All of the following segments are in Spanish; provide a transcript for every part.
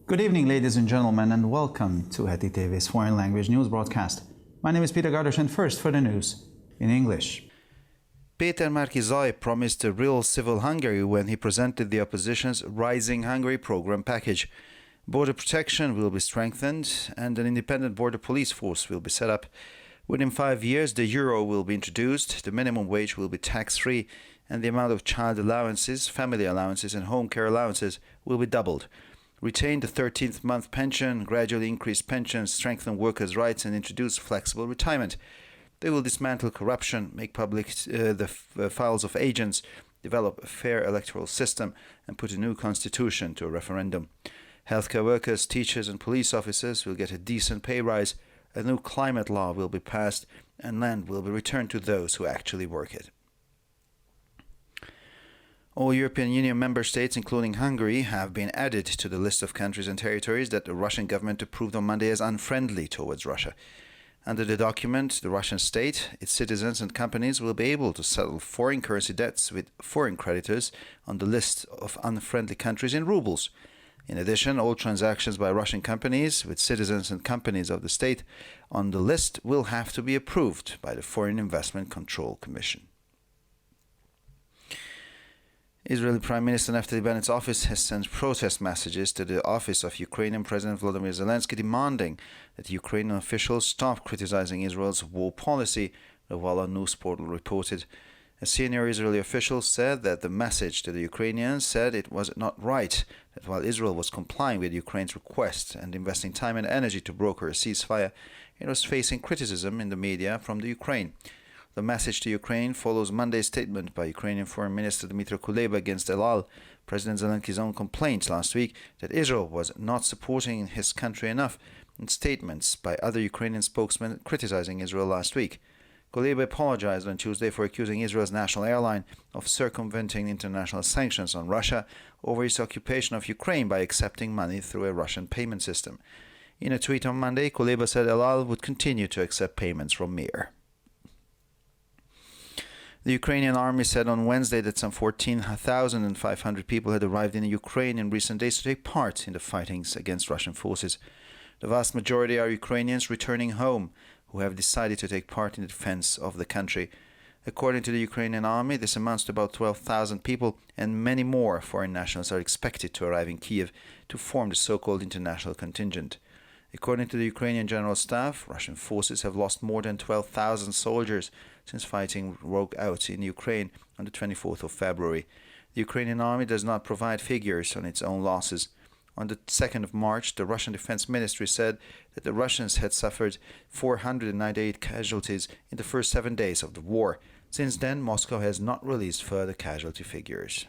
Good evening, ladies and gentlemen, and welcome to Heti TV's foreign language news broadcast. My name is Peter Gardos, and first for the news in English. Péter Márki-Zay promised a real civil Hungary when he presented the opposition's Rising Hungary program package. Border protection will be strengthened and an independent border police force will be set up. Within 5 years, the euro will be introduced, the minimum wage will be tax-free, and the amount of child allowances, family allowances and home care allowances will be doubled. Retain the 13th month pension, gradually increase pensions, strengthen workers' rights and introduce flexible retirement. They will dismantle corruption, make public the files of agents, develop a fair electoral system and put a new constitution to a referendum. Healthcare workers, teachers and police officers will get a decent pay rise, a new climate law will be passed and land will be returned to those who actually work it. All European Union member states, including Hungary, have been added to the list of countries and territories that the Russian government approved on Monday as unfriendly towards Russia. Under the document, the Russian state, its citizens and companies will be able to settle foreign currency debts with foreign creditors on the list of unfriendly countries in rubles. In addition, all transactions by Russian companies with citizens and companies of the state on the list will have to be approved by the Foreign Investment Control Commission. Israeli Prime Minister Naftali Bennett's office has sent protest messages to the office of Ukrainian President Volodymyr Zelensky demanding that Ukrainian officials stop criticizing Israel's war policy, the Walla news portal reported. A senior Israeli official said that the message to the Ukrainians said it was not right, that while Israel was complying with Ukraine's request and investing time and energy to broker a ceasefire, it was facing criticism in the media from the Ukraine. The message to Ukraine follows Monday's statement by Ukrainian Foreign Minister Dmytro Kuleba against El Al, President Zelensky's own complaints last week that Israel was not supporting his country enough, and statements by other Ukrainian spokesmen criticizing Israel last week. Kuleba apologized on Tuesday for accusing Israel's national airline of circumventing international sanctions on Russia over its occupation of Ukraine by accepting money through a Russian payment system. In a tweet on Monday, Kuleba said El Al would continue to accept payments from Mir. The Ukrainian army said on Wednesday that some 14,500 people had arrived in Ukraine in recent days to take part in the fightings against Russian forces. The vast majority are Ukrainians returning home who have decided to take part in the defense of the country. According to the Ukrainian army, this amounts to about 12,000 people, and many more foreign nationals are expected to arrive in Kiev to form the so-called international contingent. According to the Ukrainian General Staff, Russian forces have lost more than 12,000 soldiers since fighting broke out in Ukraine on the 24th of February. The Ukrainian army does not provide figures on its own losses. On the 2nd of March, the Russian Defense Ministry said that the Russians had suffered 498 casualties in the first 7 days of the war. Since then, Moscow has not released further casualty figures.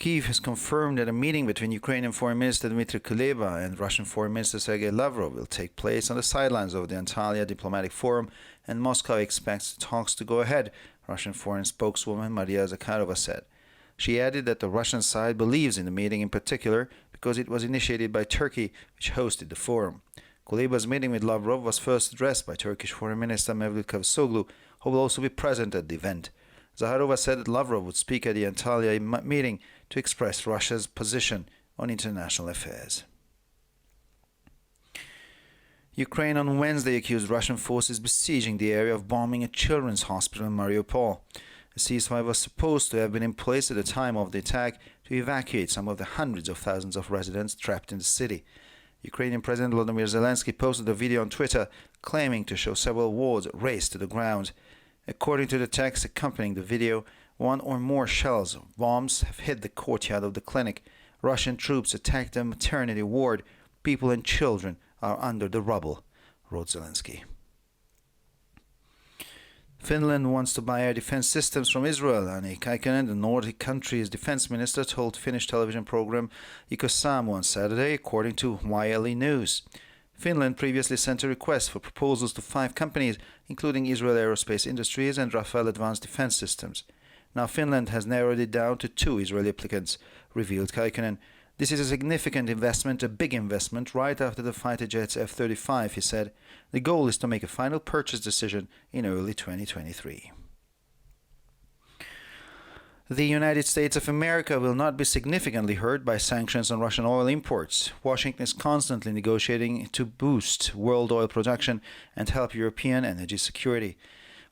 Kyiv has confirmed that a meeting between Ukrainian Foreign Minister Dmytro Kuleba and Russian Foreign Minister Sergei Lavrov will take place on the sidelines of the Antalya Diplomatic Forum, and Moscow expects talks to go ahead, Russian foreign spokeswoman Maria Zakharova said. She added that the Russian side believes in the meeting in particular because it was initiated by Turkey, which hosted the forum. Kuleba's meeting with Lavrov was first addressed by Turkish Foreign Minister Mevlut Cavusoglu, who will also be present at the event. Zakharova said that Lavrov would speak at the Antalya meeting to express Russia's position on international affairs. Ukraine on Wednesday accused Russian forces besieging the area of bombing a children's hospital in Mariupol. A ceasefire was supposed to have been in place at the time of the attack to evacuate some of the hundreds of thousands of residents trapped in the city. Ukrainian President Volodymyr Zelensky posted a video on Twitter claiming to show several wards razed to the ground. According to the text accompanying the video, one or more shells or bombs have hit the courtyard of the clinic. Russian troops attacked a maternity ward. People and children are under the rubble, wrote Zelensky. Finland wants to buy air defense systems from Israel. Anni Kaikkonen, the Nordic country's defense minister, told Finnish television program Ykkösaamu on Saturday, according to YLE News. Finland previously sent a request for proposals to 5 companies, including Israel Aerospace Industries and Rafael Advanced Defense Systems. Now Finland has narrowed it down to 2 Israeli applicants, revealed Kaikkonen. This is a significant investment, a big investment, right after the fighter jets F-35, he said. The goal is to make a final purchase decision in early 2023. The United States of America will not be significantly hurt by sanctions on Russian oil imports. Washington is constantly negotiating to boost world oil production and help European energy security.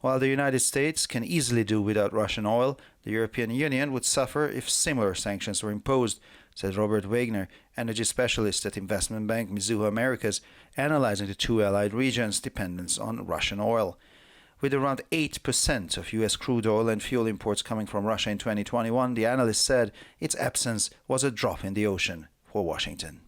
While the United States can easily do without Russian oil, the European Union would suffer if similar sanctions were imposed, said Robert Wagner, energy specialist at investment bank Mizuho Americas, analyzing the two allied regions' dependence on Russian oil. With around 8% of U.S. crude oil and fuel imports coming from Russia in 2021, the analyst said its absence was a drop in the ocean for Washington.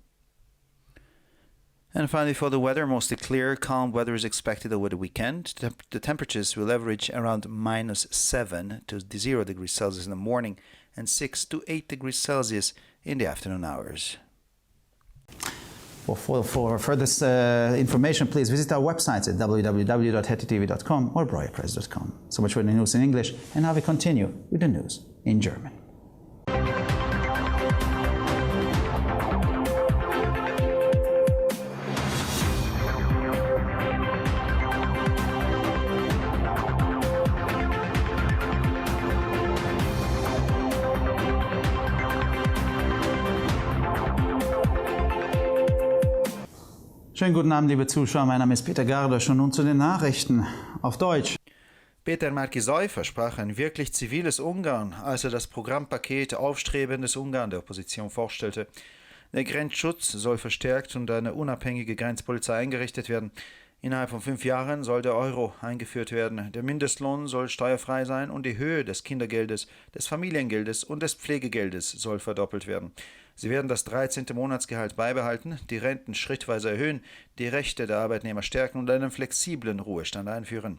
And finally, for the weather, mostly clear, calm weather is expected over the weekend. The temperatures will average around -7 to 0 degrees Celsius in the morning and 6 to 8 degrees Celsius in the afternoon hours. Well, for further information, please visit our websites at www.hettytv.com or breuerpress.com. So much for the news in English, and now we continue with the news in German. Schönen guten Abend, liebe Zuschauer. Mein Name ist Peter Gardosch und nun zu den Nachrichten auf Deutsch. Peter Märkisai versprach ein wirklich ziviles Ungarn, als er das Programmpaket Aufstrebendes Ungarn der Opposition vorstellte. Der Grenzschutz soll verstärkt und eine unabhängige Grenzpolizei eingerichtet werden. Innerhalb von 5 Jahren soll der Euro eingeführt werden. Der Mindestlohn soll steuerfrei sein und die Höhe des Kindergeldes, des Familiengeldes und des Pflegegeldes soll verdoppelt werden. Sie werden das 13. Monatsgehalt beibehalten, die Renten schrittweise erhöhen, die Rechte der Arbeitnehmer stärken und einen flexiblen Ruhestand einführen.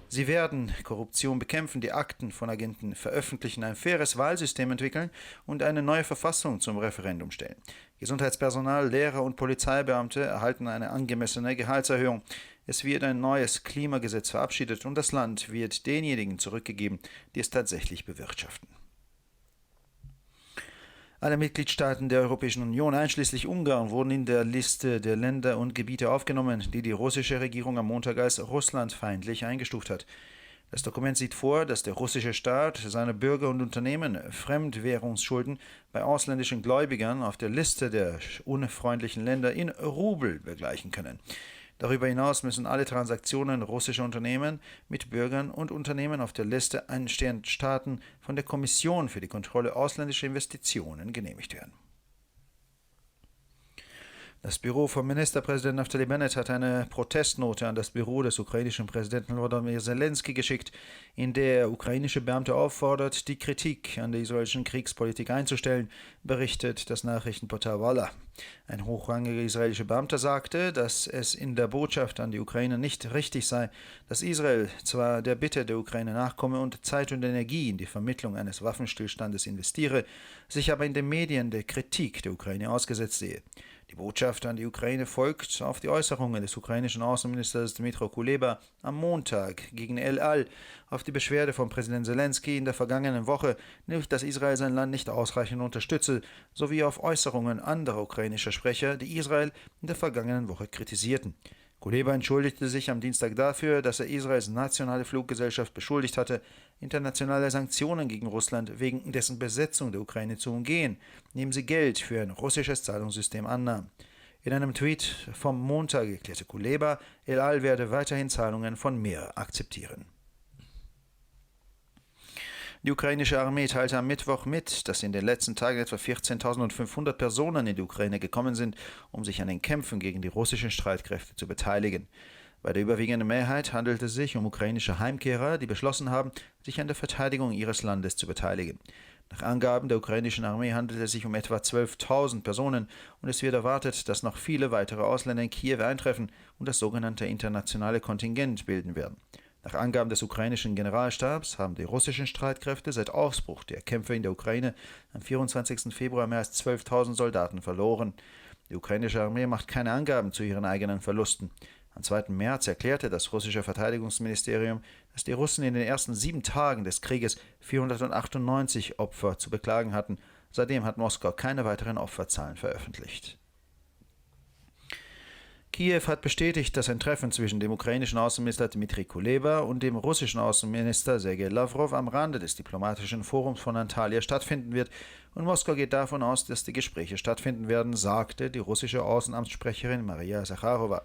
Sie werden Korruption bekämpfen, die Akten von Agenten veröffentlichen, ein faires Wahlsystem entwickeln und eine neue Verfassung zum Referendum stellen. Gesundheitspersonal, Lehrer und Polizeibeamte erhalten eine angemessene Gehaltserhöhung. Es wird ein neues Klimagesetz verabschiedet und das Land wird denjenigen zurückgegeben, die es tatsächlich bewirtschaften. Alle Mitgliedstaaten der Europäischen Union, einschließlich Ungarn, wurden in der Liste der Länder und Gebiete aufgenommen, die die russische Regierung am Montag als russlandfeindlich eingestuft hat. Das Dokument sieht vor, dass der russische Staat seine Bürger und Unternehmen Fremdwährungsschulden bei ausländischen Gläubigern auf der Liste der unfreundlichen Länder in Rubel begleichen können. Darüber hinaus müssen alle Transaktionen russischer Unternehmen mit Bürgern und Unternehmen auf der Liste einstehenden Staaten von der Kommission für die Kontrolle ausländischer Investitionen genehmigt werden. Das Büro von Ministerpräsident Naftali Bennett hat eine Protestnote an das Büro des ukrainischen Präsidenten Volodymyr Zelensky geschickt, in der er ukrainische Beamte auffordert, die Kritik an der israelischen Kriegspolitik einzustellen, berichtet das Nachrichtenportal Walla. Ein hochrangiger israelischer Beamter sagte, dass es in der Botschaft an die Ukraine nicht richtig sei, dass Israel zwar der Bitte der Ukraine nachkomme und Zeit und Energie in die Vermittlung eines Waffenstillstandes investiere, sich aber in den Medien der Kritik der Ukraine ausgesetzt sehe. Die Botschaft an die Ukraine folgt auf die Äußerungen des ukrainischen Außenministers Dmytro Kuleba am Montag gegen El Al auf die Beschwerde von Präsident Zelensky in der vergangenen Woche, nämlich dass Israel sein Land nicht ausreichend unterstütze, sowie auf Äußerungen anderer ukrainischer Sprecher, die Israel in der vergangenen Woche kritisierten. Kuleba entschuldigte sich am Dienstag dafür, dass er Israels nationale Fluggesellschaft beschuldigt hatte, internationale Sanktionen gegen Russland wegen dessen Besetzung der Ukraine zu umgehen, indem sie Geld für ein russisches Zahlungssystem annahm. In einem Tweet vom Montag erklärte Kuleba, El Al werde weiterhin Zahlungen von Mir akzeptieren. Die ukrainische Armee teilte am Mittwoch mit, dass in den letzten Tagen etwa 14.500 Personen in die Ukraine gekommen sind, um sich an den Kämpfen gegen die russischen Streitkräfte zu beteiligen. Bei der überwiegenden Mehrheit handelte es sich um ukrainische Heimkehrer, die beschlossen haben, sich an der Verteidigung ihres Landes zu beteiligen. Nach Angaben der ukrainischen Armee handelt es sich um etwa 12.000 Personen und es wird erwartet, dass noch viele weitere Ausländer in Kiew eintreffen und das sogenannte internationale Kontingent bilden werden. Nach Angaben des ukrainischen Generalstabs haben die russischen Streitkräfte seit Ausbruch der Kämpfe in der Ukraine am 24. Februar mehr als 12.000 Soldaten verloren. Die ukrainische Armee macht keine Angaben zu ihren eigenen Verlusten. Am 2. März erklärte das russische Verteidigungsministerium, dass die Russen in den ersten 7 Tagen des Krieges 498 Opfer zu beklagen hatten. Seitdem hat Moskau keine weiteren Opferzahlen veröffentlicht. Kiew hat bestätigt, dass ein Treffen zwischen dem ukrainischen Außenminister Dmitry Kuleba und dem russischen Außenminister Sergei Lavrov am Rande des diplomatischen Forums von Antalya stattfinden wird und Moskau geht davon aus, dass die Gespräche stattfinden werden, sagte die russische Außenamtssprecherin Maria Sacharowa.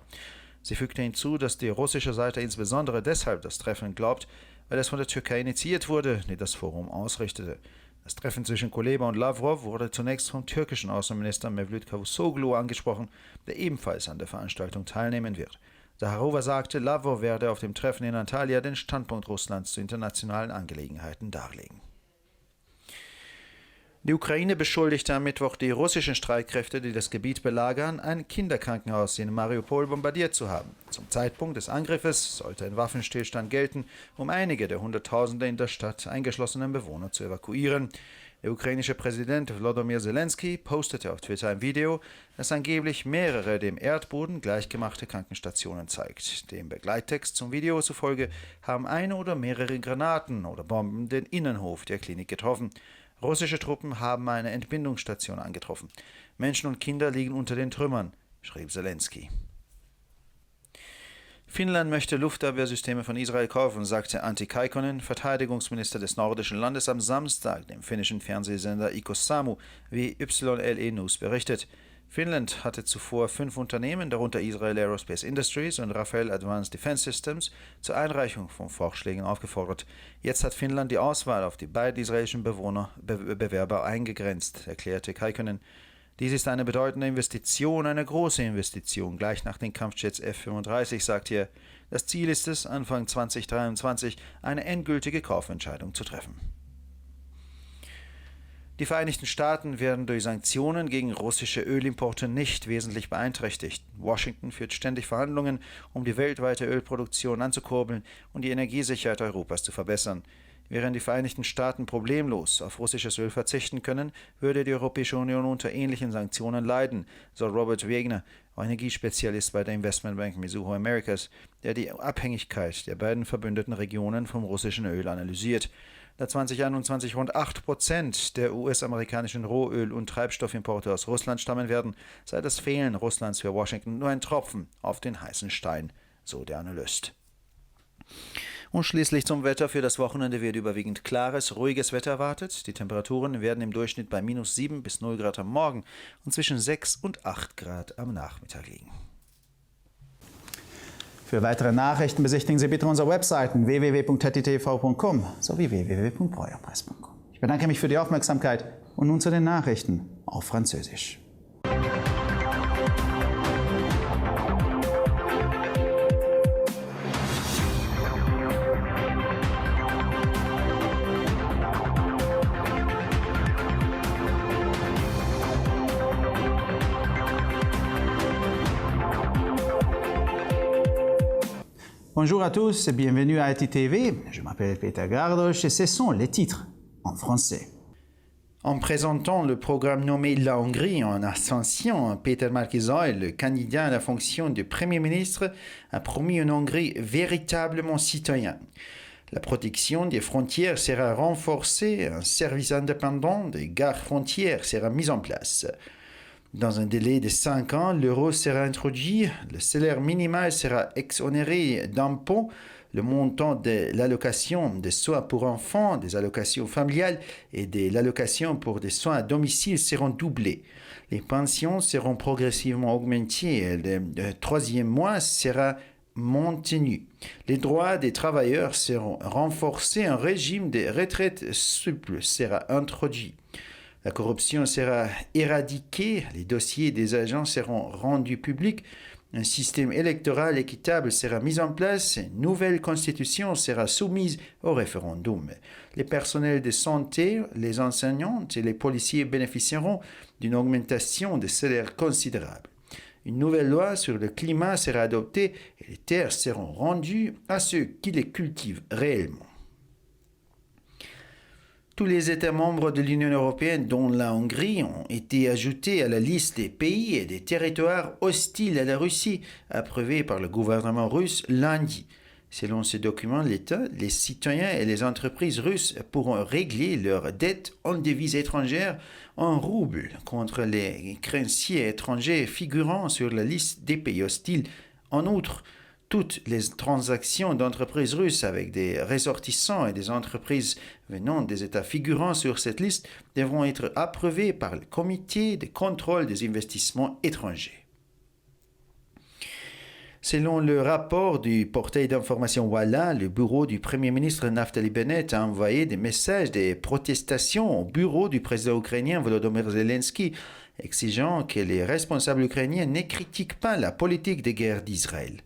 Sie fügte hinzu, dass die russische Seite insbesondere deshalb das Treffen glaubt, weil es von der Türkei initiiert wurde, die das Forum ausrichtete. Das Treffen zwischen Kuleba und Lavrov wurde zunächst vom türkischen Außenminister Mevlüt Cavusoglu angesprochen, der ebenfalls an der Veranstaltung teilnehmen wird. Sacharowa sagte, Lavrov werde auf dem Treffen in Antalya den Standpunkt Russlands zu internationalen Angelegenheiten darlegen. Die Ukraine beschuldigte am Mittwoch die russischen Streitkräfte, die das Gebiet belagern, ein Kinderkrankenhaus in Mariupol bombardiert zu haben. Zum Zeitpunkt des Angriffes sollte ein Waffenstillstand gelten, um einige der Hunderttausende in der Stadt eingeschlossenen Bewohner zu evakuieren. Der ukrainische Präsident Volodymyr Zelensky postete auf Twitter ein Video, das angeblich mehrere dem Erdboden gleichgemachte Krankenstationen zeigt. Dem Begleittext zum Video zufolge haben eine oder mehrere Granaten oder Bomben den Innenhof der Klinik getroffen. Russische Truppen haben eine Entbindungsstation angetroffen. Menschen und Kinder liegen unter den Trümmern, schrieb Zelensky. Finnland möchte Luftabwehrsysteme von Israel kaufen, sagte Antti Kaikkonen, Verteidigungsminister des nordischen Landes, am Samstag dem finnischen Fernsehsender Ikosamu, wie YLE News berichtet. Finnland hatte zuvor 5 Unternehmen, darunter Israel Aerospace Industries und Rafael Advanced Defense Systems, zur Einreichung von Vorschlägen aufgefordert. Jetzt hat Finnland die Auswahl auf die beiden israelischen Bewerber eingegrenzt, erklärte Kaikkonen. Dies ist eine bedeutende Investition, eine große Investition, gleich nach den Kampfjets F-35, sagt er. Das Ziel ist es, Anfang 2023 eine endgültige Kaufentscheidung zu treffen. Die Vereinigten Staaten werden durch Sanktionen gegen russische Ölimporte nicht wesentlich beeinträchtigt. Washington führt ständig Verhandlungen, um die weltweite Ölproduktion anzukurbeln und die Energiesicherheit Europas zu verbessern. Während die Vereinigten Staaten problemlos auf russisches Öl verzichten können, würde die Europäische Union unter ähnlichen Sanktionen leiden, so Robert Wegner, Energiespezialist bei der Investmentbank Mizuho Americas, der die Abhängigkeit der beiden verbündeten Regionen vom russischen Öl analysiert. Da 2021 rund 8% der US-amerikanischen Rohöl- und Treibstoffimporte aus Russland stammen werden, sei das Fehlen Russlands für Washington nur ein Tropfen auf den heißen Stein, so der Analyst. Und schließlich zum Wetter. Für das Wochenende wird überwiegend klares, ruhiges Wetter erwartet. Die Temperaturen werden im Durchschnitt bei -7 bis 0 Grad am Morgen und zwischen 6 und 8 Grad am Nachmittag liegen. Für weitere Nachrichten besichtigen Sie bitte unsere Webseiten www.ttv.com sowie www.breuerpresse.com. Ich bedanke mich für die Aufmerksamkeit und nun zu den Nachrichten auf Französisch. Bonjour à tous et bienvenue à ETI-TV. Je m'appelle Peter Gardos et ce sont les titres en français. En présentant le programme nommé La Hongrie en ascension, Peter Márki-Zay, le candidat à la fonction de Premier ministre, a promis une Hongrie véritablement citoyenne. La protection des frontières sera renforcée, un service indépendant des gardes frontières sera mis en place. Dans un délai de 5 ans, l'euro sera introduit, le salaire minimal sera exonéré d'impôts, le montant de l'allocation des soins pour enfants, des allocations familiales et de l'allocation pour des soins à domicile seront doublés. Les pensions seront progressivement augmentées, le 3e mois sera maintenu. Les droits des travailleurs seront renforcés, un régime de retraite souple sera introduit. La corruption sera éradiquée, les dossiers des agents seront rendus publics, un système électoral équitable sera mis en place, une nouvelle constitution sera soumise au référendum. Les personnels de santé, les enseignants et les policiers bénéficieront d'une augmentation de salaire considérable. Une nouvelle loi sur le climat sera adoptée et les terres seront rendues à ceux qui les cultivent réellement. Tous les États membres de l'Union européenne, dont la Hongrie, ont été ajoutés à la liste des pays et des territoires hostiles à la Russie, approuvée par le gouvernement russe lundi. Selon ce document, l'État, les citoyens et les entreprises russes pourront régler leurs dettes en devises étrangères en roubles contre les créanciers étrangers figurant sur la liste des pays hostiles. En outre, toutes les transactions d'entreprises russes avec des ressortissants et des entreprises venant des États figurant sur cette liste devront être approuvées par le Comité de contrôle des investissements étrangers. Selon le rapport du portail d'information Walla, le bureau du Premier ministre Naftali Bennett a envoyé des messages de protestation au bureau du président ukrainien Volodymyr Zelensky, exigeant que les responsables ukrainiens ne critiquent pas la politique de guerre d'Israël.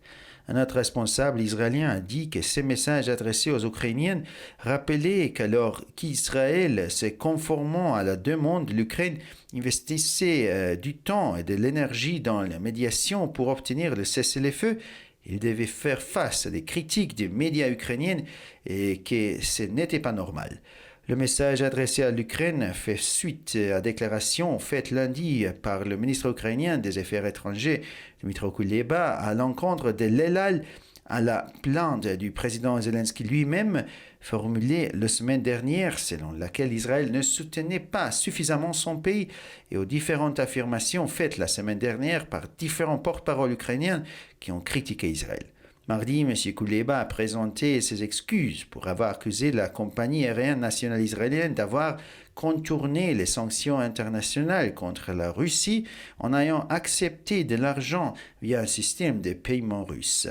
Un autre responsable israélien a dit que ces messages adressés aux Ukrainiens rappelaient qu'alors qu'Israël, se conformant à la demande de l'Ukraine, investissait du temps et de l'énergie dans la médiation pour obtenir le cessez-le-feu, il devait faire face à des critiques des médias ukrainiens et que ce n'était pas normal. Le message adressé à l'Ukraine fait suite à la déclaration faite lundi par le ministre ukrainien des Affaires étrangères, Dmytro Kuleba, à l'encontre de l'El Al, à la plainte du président Zelensky lui-même, formulée la semaine dernière, selon laquelle Israël ne soutenait pas suffisamment son pays, et aux différentes affirmations faites la semaine dernière par différents porte-paroles ukrainiens qui ont critiqué Israël. Mardi, M. Kuleba a présenté ses excuses pour avoir accusé la compagnie aérienne nationale israélienne d'avoir contourné les sanctions internationales contre la Russie en ayant accepté de l'argent via un système de paiement russe.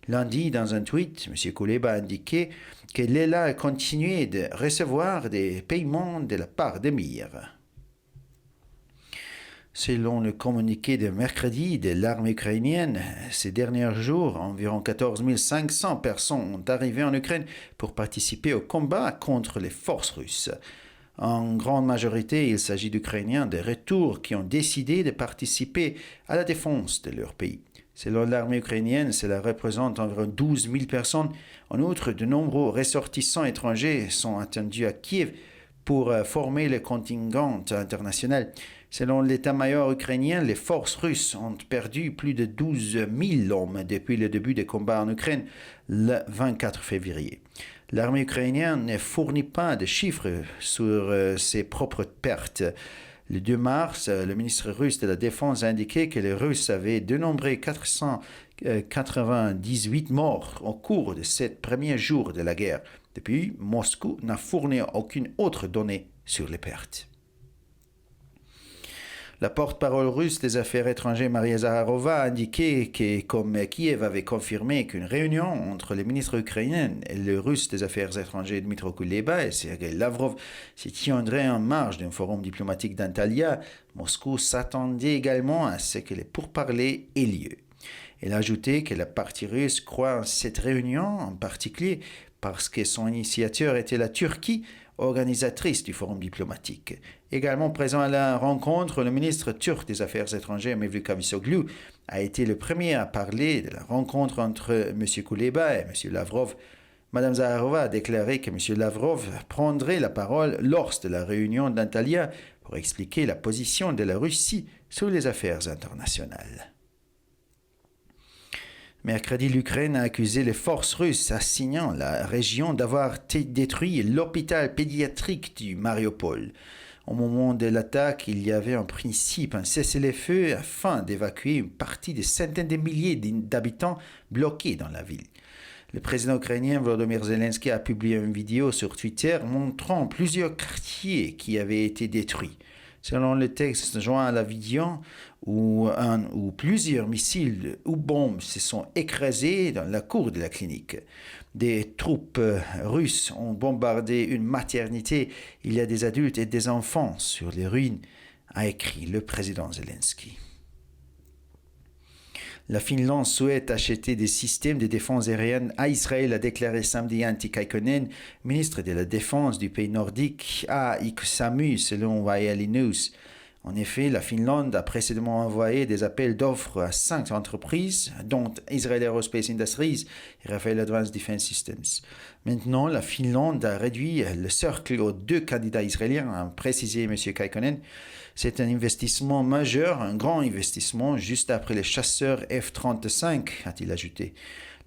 Lundi, dans un tweet, M. Kuleba a indiqué que l'El Al a continué de recevoir des paiements de la part d'Emir. Selon le communiqué de mercredi de l'armée ukrainienne, ces derniers jours, environ 14 500 personnes sont arrivées en Ukraine pour participer au combat contre les forces russes. En grande majorité, il s'agit d'Ukrainiens de retour qui ont décidé de participer à la défense de leur pays. Selon l'armée ukrainienne, cela représente environ 12 000 personnes. En outre, de nombreux ressortissants étrangers sont attendus à Kiev pour former le contingent international. Selon l'état-major ukrainien, les forces russes ont perdu plus de 12 000 hommes depuis le début des combats en Ukraine le 24 février. L'armée ukrainienne ne fournit pas de chiffres sur ses propres pertes. Le 2 mars, le ministre russe de la Défense a indiqué que les Russes avaient dénombré 498 morts au cours de ces premiers jours de la guerre. Depuis, Moscou n'a fourni aucune autre donnée sur les pertes. La porte-parole russe des Affaires étrangères Maria Zakharova a indiqué que, comme Kiev avait confirmé qu'une réunion entre les ministres ukrainiens et le russe des Affaires étrangères Dmytro Kuleba et Sergei Lavrov se tiendrait en marge d'un forum diplomatique d'Antalya, Moscou s'attendait également à ce que les pourparlers aient lieu. Elle a ajouté que la partie russe croit en cette réunion en particulier parce que son initiateur était la Turquie, organisatrice du forum diplomatique. Également présent à la rencontre, le ministre turc des Affaires étrangères Mevlut Cavusoglu a été le premier à parler de la rencontre entre M. Kuleba et M. Lavrov. Mme Zakharova a déclaré que M. Lavrov prendrait la parole lors de la réunion d'Antalya pour expliquer la position de la Russie sur les affaires internationales. Mercredi, l'Ukraine a accusé les forces russes assignant la région d'avoir détruit l'hôpital pédiatrique du Mariupol. Au moment de l'attaque, il y avait en principe un cessez-le-feu afin d'évacuer une partie des centaines de milliers d'habitants bloqués dans la ville. Le président ukrainien Volodymyr Zelensky a publié une vidéo sur Twitter montrant plusieurs quartiers qui avaient été détruits. Selon le texte joint à la vidéo, où plusieurs missiles ou bombes se sont écrasés dans la cour de la clinique. Des troupes russes ont bombardé une maternité. Il y a des adultes et des enfants sur les ruines, a écrit le président Zelensky. La Finlande souhaite acheter des systèmes de défense aérienne à Israël, a déclaré samedi Antti Kaikkonen, ministre de la Défense du pays nordique, à Ikusamu, selon Yali News. En effet, la Finlande a précédemment envoyé des appels d'offres à 5 entreprises, dont Israel Aerospace Industries et Rafael Advanced Defense Systems. Maintenant, la Finlande a réduit le cercle aux 2 candidats israéliens, a précisé M. Kaikkonen. C'est un investissement majeur, un grand investissement, juste après les chasseurs F-35, a-t-il ajouté.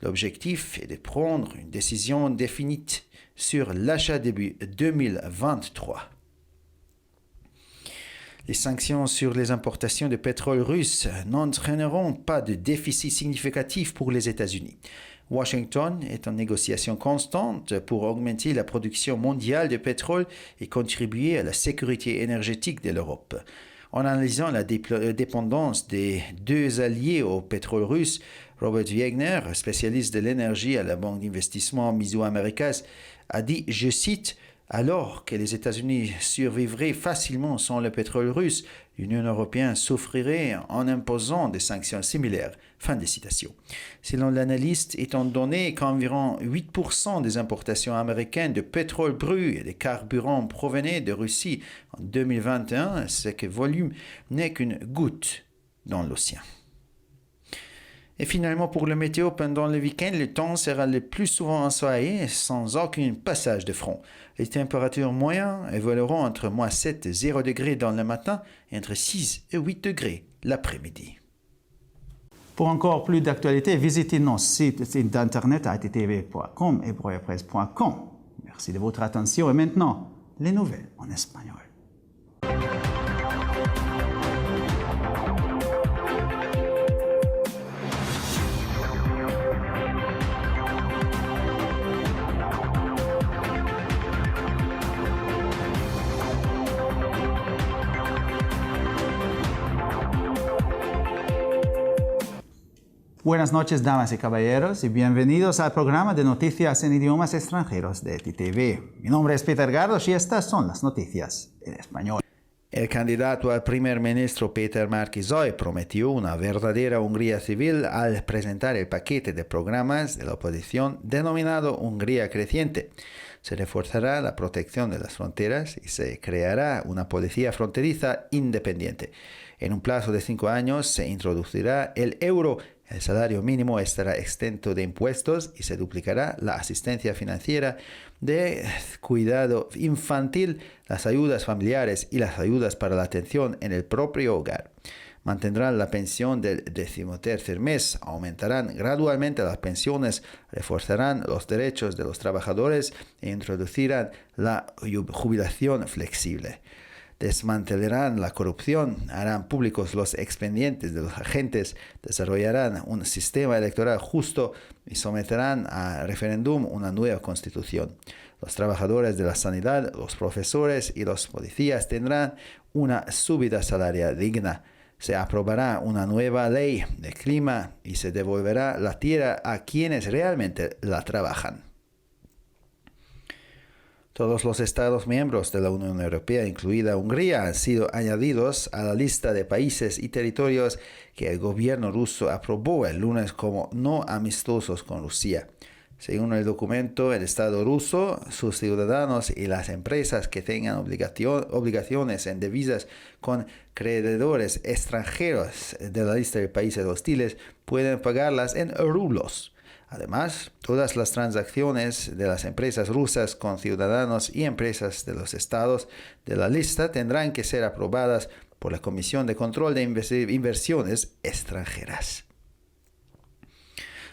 L'objectif est de prendre une décision définitive sur l'achat début 2023. Les sanctions sur les importations de pétrole russe n'entraîneront pas de déficit significatif pour les États-Unis. Washington est en négociation constante pour augmenter la production mondiale de pétrole et contribuer à la sécurité énergétique de l'Europe. En analysant la dépendance des deux alliés au pétrole russe, Robert Wagner, spécialiste de l'énergie à la banque d'investissement Mesoamericanas, a dit, je cite, « Alors que les États-Unis survivraient facilement sans le pétrole russe, l'Union européenne souffrirait en imposant des sanctions similaires. » Fin de citation. Selon l'analyste, étant donné qu'environ 8% des importations américaines de pétrole brut et de carburant provenaient de Russie en 2021, ce volume n'est qu'une goutte dans l'océan. Et finalement, pour le météo, pendant le week-end, le temps sera le plus souvent ensoleillé sans aucun passage de front. Les températures moyennes évolueront entre moins 7 et 0 degrés dans le matin et entre 6 et 8 degrés l'après-midi. Pour encore plus d'actualités, visitez nos sites d'internet attv.com et broyapresse.com. Merci de votre attention et maintenant, les nouvelles en espagnol. Buenas noches, damas y caballeros, y bienvenidos al programa de noticias en idiomas extranjeros de ETV. Mi nombre es Peter Gardos y estas son las noticias en español. El candidato al primer ministro Peter Márkizaj prometió una verdadera Hungría civil al presentar el paquete de programas de la oposición denominado Hungría Creciente. Se reforzará la protección de las fronteras y se creará una policía fronteriza independiente. En un plazo de 5 años se introducirá el euro. El salario mínimo estará exento de impuestos y se duplicará la asistencia financiera de cuidado infantil, las ayudas familiares y las ayudas para la atención en el propio hogar. Mantendrán la pensión del 13º mes, aumentarán gradualmente las pensiones, reforzarán los derechos de los trabajadores e introducirán la jubilación flexible. Desmantelarán la corrupción, harán públicos los expedientes de los agentes, desarrollarán un sistema electoral justo y someterán a referéndum una nueva constitución. Los trabajadores de la sanidad, los profesores y los policías tendrán una subida salarial digna. Se aprobará una nueva ley de clima y se devolverá la tierra a quienes realmente la trabajan. Todos los Estados miembros de la Unión Europea, incluida Hungría, han sido añadidos a la lista de países y territorios que el gobierno ruso aprobó el lunes como no amistosos con Rusia. Según el documento, el Estado ruso, sus ciudadanos y las empresas que tengan obligaciones en divisas con creditores extranjeros de la lista de países hostiles pueden pagarlas en rublos. Además, todas las transacciones de las empresas rusas con ciudadanos y empresas de los estados de la lista tendrán que ser aprobadas por la Comisión de Control de Inversiones Extranjeras.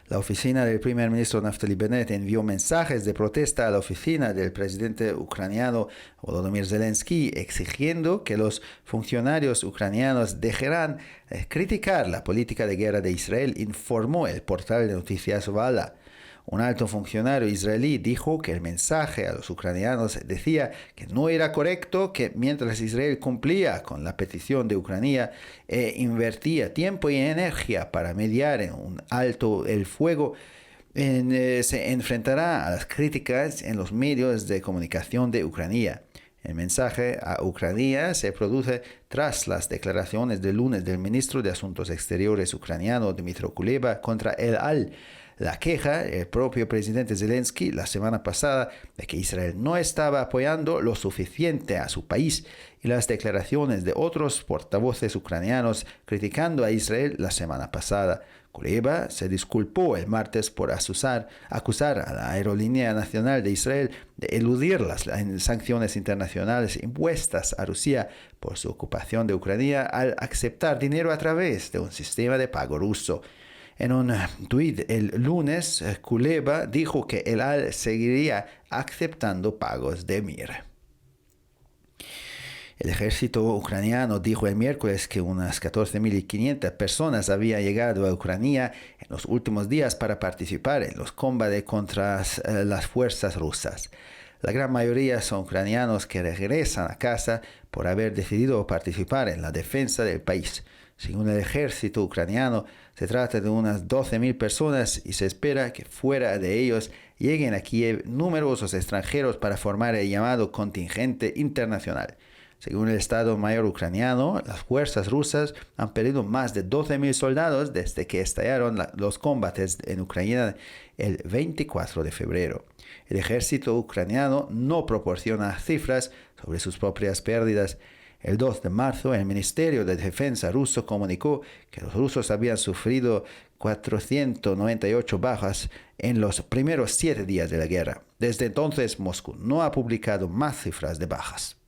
La oficina del primer ministro Naftali Bennett envió mensajes de protesta a la oficina del presidente ucraniano Volodymyr Zelensky exigiendo que los funcionarios ucranianos dejarán criticar la política de guerra de Israel, informó el portal de noticias Vala. Un alto funcionario israelí dijo que el mensaje a los ucranianos decía que no era correcto que mientras Israel cumplía con la petición de Ucrania e invertía tiempo y energía para mediar en un alto el fuego, se enfrentará a las críticas en los medios de comunicación de Ucrania. El mensaje a Ucrania se produce tras las declaraciones del lunes del ministro de Asuntos Exteriores ucraniano Dmytro Kuleba contra el AL. La queja el propio presidente Zelensky la semana pasada de que Israel no estaba apoyando lo suficiente a su país y las declaraciones de otros portavoces ucranianos criticando a Israel la semana pasada. Kuleba se disculpó el martes por acusar a la Aerolínea Nacional de Israel de eludir las sanciones internacionales impuestas a Rusia por su ocupación de Ucrania al aceptar dinero a través de un sistema de pago ruso. En un tuit el lunes, Kuleba dijo que el AL seguiría aceptando pagos de Mir. El ejército ucraniano dijo el miércoles que unas 14.500 personas habían llegado a Ucrania en los últimos días para participar en los combates contra las fuerzas rusas. La gran mayoría son ucranianos que regresan a casa por haber decidido participar en la defensa del país. Según el ejército ucraniano, se trata de unas 12.000 personas y se espera que fuera de ellos lleguen a Kiev numerosos extranjeros para formar el llamado contingente internacional. Según el Estado Mayor ucraniano, las fuerzas rusas han perdido más de 12.000 soldados desde que estallaron los combates en Ucrania el 24 de febrero. El ejército ucraniano no proporciona cifras sobre sus propias pérdidas. El 2 de marzo, el Ministerio de Defensa ruso comunicó que los rusos habían sufrido 498 bajas en los primeros 7 días de la guerra. Desde entonces, Moscú no ha publicado más cifras de bajas.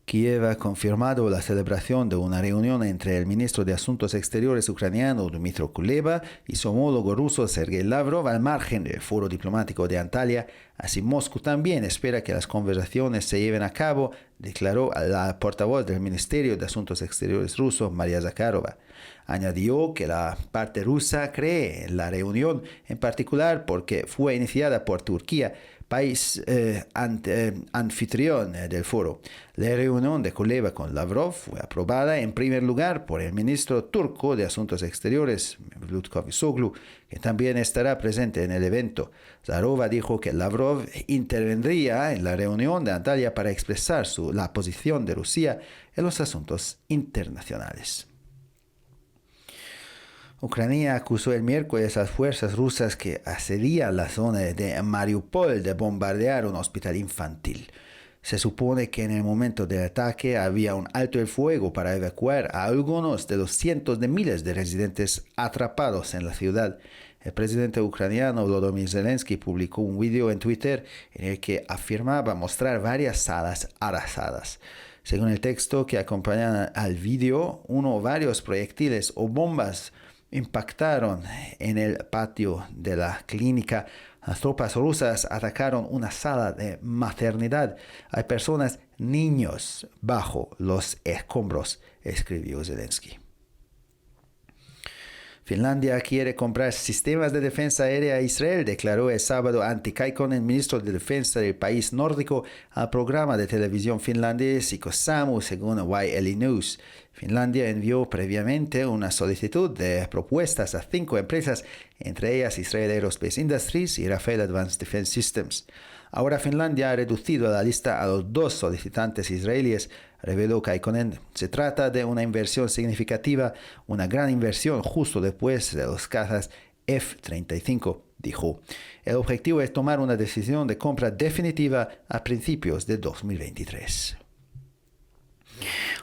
Kiev ha confirmado la celebración de una reunión entre el ministro de Asuntos Exteriores ucraniano Dmytro Kuleba y su homólogo ruso Sergei Lavrov al margen del foro diplomático de Antalya. Así, Moscú también espera que las conversaciones se lleven a cabo, declaró la portavoz del Ministerio de Asuntos Exteriores ruso, Maria Zakharova. Añadió que la parte rusa cree en la reunión, en particular porque fue iniciada por Turquía, país anfitrión del foro. La reunión de Kuleba con Lavrov fue aprobada en primer lugar por el ministro turco de Asuntos Exteriores, Mevlut Cavusoglu, que también estará presente en el evento. Zarova dijo que Lavrov intervendría en la reunión de Antalya para expresar la posición de Rusia en los asuntos internacionales. Ucrania acusó el miércoles a las fuerzas rusas que asedían la zona de Mariupol de bombardear un hospital infantil. Se supone que en el momento del ataque había un alto el fuego para evacuar a algunos de los cientos de miles de residentes atrapados en la ciudad. El presidente ucraniano Volodymyr Zelensky publicó un video en Twitter en el que afirmaba mostrar varias salas arrasadas. Según el texto que acompaña al video, uno o varios proyectiles o bombas impactaron en el patio de la clínica. Las tropas rusas atacaron una sala de maternidad. Hay personas, niños, bajo los escombros, escribió Zelensky. Finlandia quiere comprar sistemas de defensa aérea a Israel, declaró el sábado Antti Kaikkonen, ministro de Defensa del país nórdico, al programa de televisión finlandés Ikosamu, según YLE News. Finlandia envió previamente una solicitud de propuestas a 5 empresas, entre ellas Israel Aerospace Industries y Rafael Advanced Defense Systems. Ahora Finlandia ha reducido la lista a los 2 solicitantes israelíes, reveló Kaikkonen. Se trata de una inversión significativa, una gran inversión justo después de los cazas F-35, dijo. El objetivo es tomar una decisión de compra definitiva a principios de 2023.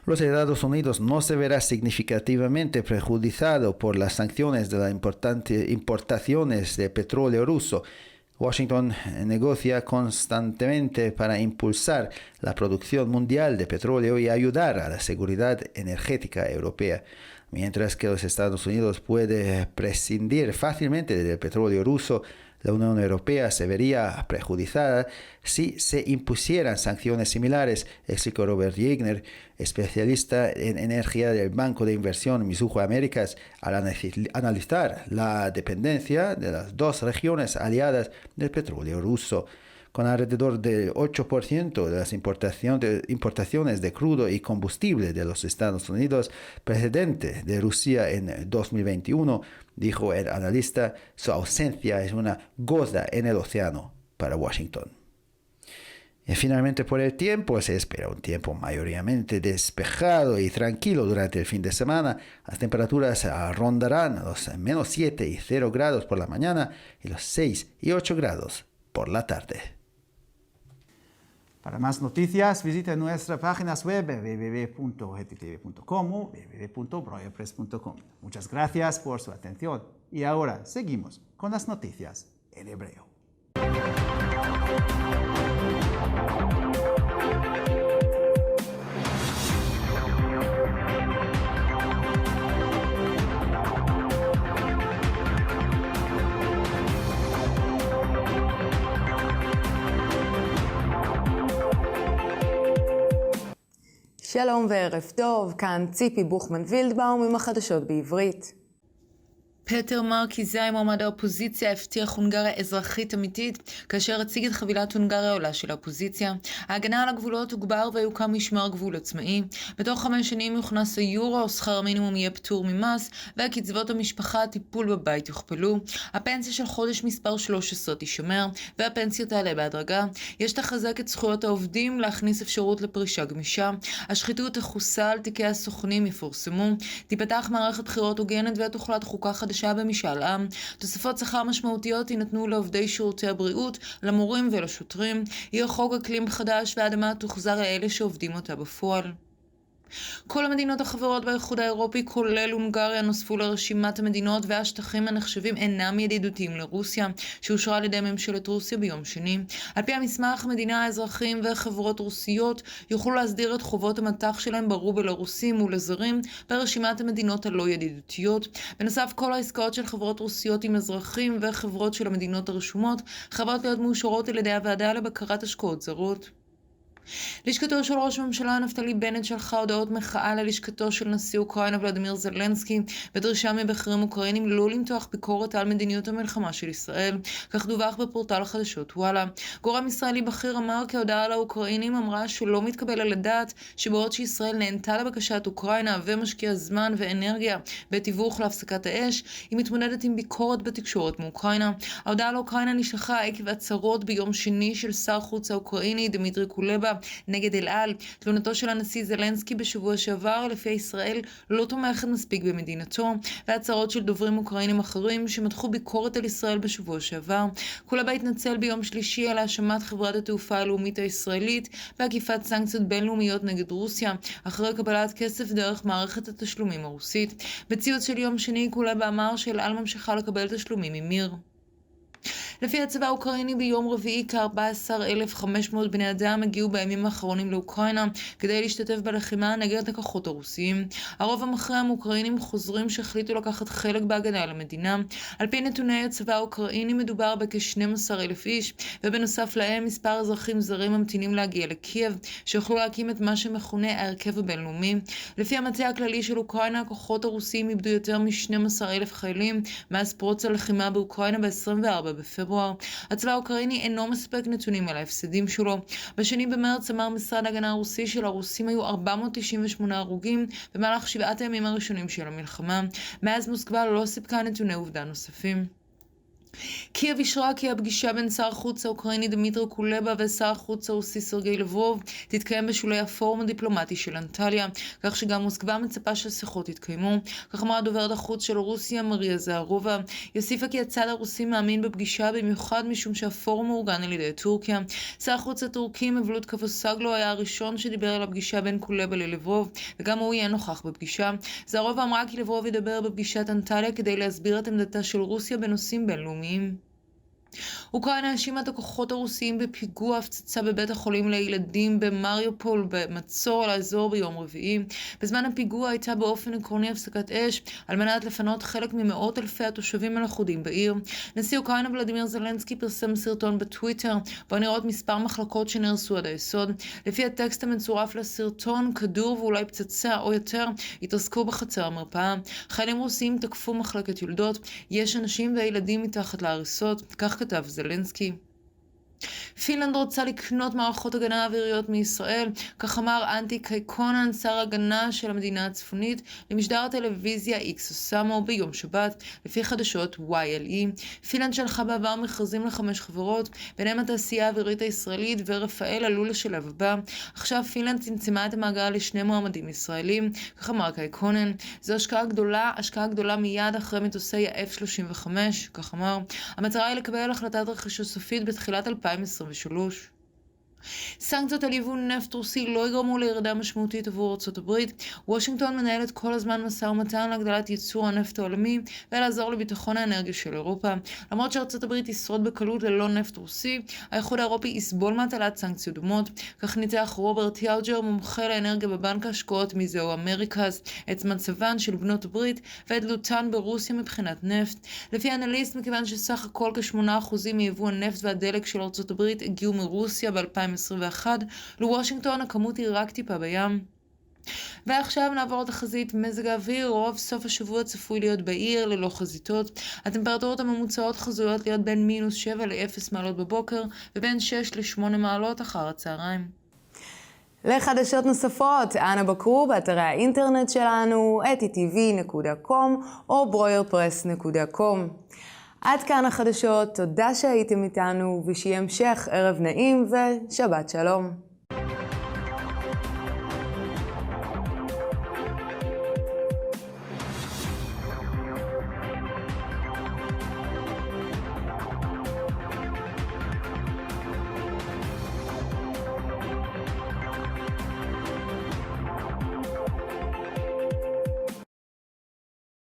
Los Estados Unidos no se verá significativamente perjudicado por las sanciones de las importaciones de petróleo ruso. Washington negocia constantemente para impulsar la producción mundial de petróleo y ayudar a la seguridad energética europea, mientras que los Estados Unidos puede prescindir fácilmente del petróleo ruso. La Unión Europea se vería perjudicada si se impusieran sanciones similares, explicó Robert Yegner, especialista en energía del Banco de Inversión Mizuho Américas, al analizar la dependencia de las 2 regiones aliadas del petróleo ruso. Con alrededor del 8% de las importaciones de crudo y combustible de los Estados Unidos procedente de Rusia en 2021, dijo el analista, su ausencia es una gota en el océano para Washington. Y finalmente, por el tiempo, se espera un tiempo mayoritariamente despejado y tranquilo durante el fin de semana. Las temperaturas rondarán los -7 y 0 grados por la mañana y los 6 y 8 grados por la tarde. Para más noticias, visite nuestras páginas web www.gttv.com o www.broyerpress.com. Muchas gracias por su atención. Y ahora seguimos con las noticias en hebreo. שלום וערב טוב, כאן ציפי בוכמן וילדבאום עם החדשות בעברית. פטר מרקיזאי, מועמד האופוזיציה, הבטיח הונגריה אזרחית אמיתית, כאשר הציג את חבילת הונגריה העולה של האופוזיציה. ההגנה על הגבולות תוגבר ויוקם משמר גבול עצמאי. בתוך 5 שנים יוכנס היורו, שכר המינימום יהיה פטור ממס, והקצבות המשפחה, טיפול בבית יוכפלו. הפנסיה של חודש מספר 13 תישמר, והפנסיה תעלה בהדרגה. יש לחזק את זכויות העובדים, להכניס אפשרות לפרישה גמישה. השחיתות תחוסל, תיקי הסוכנים יפורסמו. תיפתח מערכת בחירות הוגנת ותוחלט חוקה חדשה במשאל עם. תוספות שכר משמעותיות יינתנו לעובדי שירותי הבריאות, למורים ולשוטרים. יהיה חוק אקלים חדש והאדמה תוחזר לאלה שעובדים אותה בפועל. כל המדינות החברות באיחוד האירופי, כולל הונגריה, נוספו לרשימת המדינות והשטחים הנחשבים אינם ידידותיים לרוסיה, שאושרה על ידי ממשלת רוסיה ביום שני. על פי המסמך, מדינה, האזרחים וחברות רוסיות יוכלו להסדיר את חובות המטח שלהם ברובל הרוסים ולזרים ברשימת המדינות הלא ידידותיות. בנוסף, כל העסקאות של חברות רוסיות עם אזרחים וחברות של המדינות הרשומות חייבות להיות מאושרות על ידי הוועדה לבקרת השקעות זרות. לשכתו של ראש הממשלה נפתלי בנט שלחה הודעות מחאה ללשכתו של נשיא אוקראינה ולדימיר זלנסקי בדרישה מבכירים אוקראינים לא למתוח ביקורת על מדיניות המלחמה של ישראל. כך דווח בפורטל חדשות וואלה. גורם ישראלי בכיר אמר כי ההודעה לאוקראינים אמרה שלא מתקבל על הדעת שבעוד שישראל נענתה לבקשת אוקראינה ומשקיעה זמן ואנרגיה בתיווך להפסקת האש, היא מתמודדת עם ביקורת בתקשורת מאוקראינה. ההודעה לאוקראינה נשלחה עקב הצהרות ביום שני של שר חוץ האוקראיני דמיטרי קולבה נגד אל על. תלונתו של הנשיא זלנסקי בשבוע שעבר לפי ישראל לא תומכת מספיק במדינתו, והצהרות של דוברים אוקראינים אחרים שמתחו ביקורת על ישראל בשבוע שעבר. קולבה התנצל ביום שלישי על האשמת חברת התעופה הלאומית הישראלית בעקיפת סנקציות בינלאומיות נגד רוסיה, אחרי קבלת כסף דרך מערכת התשלומים הרוסית. בציוץ של יום שני קולבה אמר שאל על ממשיכה לקבל תשלומים ממיר. לפי הצבא האוקראיני ביום רביעי כ-14,500 בני אדם הגיעו בימים האחרונים לאוקראינה כדי להשתתף בלחימה נגד הכוחות הרוסיים. הרוב המכריע האוקראינים חוזרים שהחליטו לקחת חלק בהגנה על המדינה. על פי נתוני הצבא האוקראיני מדובר בכ-12,000 איש, ובנוסף להם מספר אזרחים זרים ממתינים להגיע לקייב, שיוכלו להקים את מה שמכונה ההרכב הבינלאומי. לפי המטה הכללי של אוקראינה, הכוחות הרוסיים איבדו יותר מ-12,000 חיילים מאז פרוץ הלחימה באוקראינה ב-24 בפברואר. הצבא האוקראיני אינו מספק נתונים על ההפסדים שלו. ב2 במרץ אמר משרד ההגנה הרוסי שלרוסים היו 498 הרוגים במהלך 7 הימים הראשונים של המלחמה. מאז מוסקבה לא סיפקה נתוני עובדה נוספים. קייב אישרה כי הפגישה בין שר החוץ האוקראיני דמיטרי קולבה ושר החוץ הרוסי סרגי לברוב תתקיים בשולי הפורום הדיפלומטי של אנטליה, כך שגם מוסקבה מצפה שהשיחות יתקיימו. כך אמרה דוברת החוץ של רוסיה מריה זהרובה. היא הוסיפה כי הצד הרוסי מאמין בפגישה במיוחד משום שהפורום מאורגן על ידי טורקיה. שר החוץ הטורקי מבלוט קבוסגלו היה הראשון שדיבר על הפגישה בין קולבה ללברוב, וגם הוא יהיה נוכח בפגישה. זהרובה אמרה כי לברוב ידבר בפגישת אנטליה כדי להסביר את עמדתה של רוסיה בנושאים בינלאומיים. אוקראינה האשימה את הכוחות הרוסיים בפיגוע הפצצה בבית החולים לילדים במריופול במצור על האזור ביום רביעי. בזמן הפיגוע הייתה באופן עקרוני הפסקת אש על מנת לפנות חלק ממאות אלפי התושבים הלכודים בעיר. נשיא אוקראינה ולדימיר זלנסקי פרסם סרטון בטוויטר בו נראות מספר מחלקות שנהרסו עד היסוד. לפי הטקסט המצורף לסרטון, כדור ואולי פצצה או יותר התרסקו בחצר המרפאה. חיילים רוסיים תקפו מחלקת יולדות. יש אנשים וילדים מתחת להריסות, כך כתב זלנסקי. פינלנד רוצה לקנות מערכות הגנה אוויריות מישראל, כך אמר אנטי קייקונן, שר הגנה של המדינה הצפונית, למשדר הטלוויזיה איקס אוסמו ביום שבת, לפי חדשות YLE. פינלנד שלחה בעבר מכרזים ל5 חברות, ביניהם התעשייה האווירית הישראלית ורפאל עלו לשלב הבא. עכשיו פינלנד צמצמה את המעגל ל2 מועמדים ישראלים, כך אמר קייקונן. זו השקעה גדולה מיד אחרי מטוסי ה-F-35, כך אמר. המטרה היא לקבל החלטת רכישה סופית בתחילת 2023. סנקציות על ייבוא נפט רוסי לא יגרמו לירידה משמעותית עבור ארצות הברית. וושינגטון מנהלת כל הזמן משא ומתן להגדלת ייצור הנפט העולמי ולעזור לביטחון האנרגיה של אירופה. למרות שארצות הברית תשרוד בקלות ללא נפט רוסי, האיחוד האירופי יסבול מהטלת סנקציות דומות. כך ניתח רוברט יאוג'ר, מומחה לאנרגיה בבנק ההשקעות מיזהו אמריקאז, את מצבן של בנות הברית ועדלותן ברוסיה מבחינת נפט. לפי אנליסט, מכיוון שסך הכל כ8% מייבוא הנפט והדלק של ארצות הברית הגיעו מרוסיה ב-2021, לוושינגטון הכמות היא רק טיפה בים. ועכשיו נעבור לתחזית מזג האוויר. רוב סוף השבוע צפוי להיות בעיר ללא חזיתות. הטמפרטורות הממוצעות חזויות להיות בין -7 ל-0 מעלות בבוקר ובין 6 ל-8 מעלות אחר הצהריים. לחדשות נוספות, אנא בקרו באתרי האינטרנט שלנו, etitv.com או broyerpress.com. עד כאן החדשות, תודה שהייתם איתנו ושיהיה המשך ערב נעים ושבת שלום.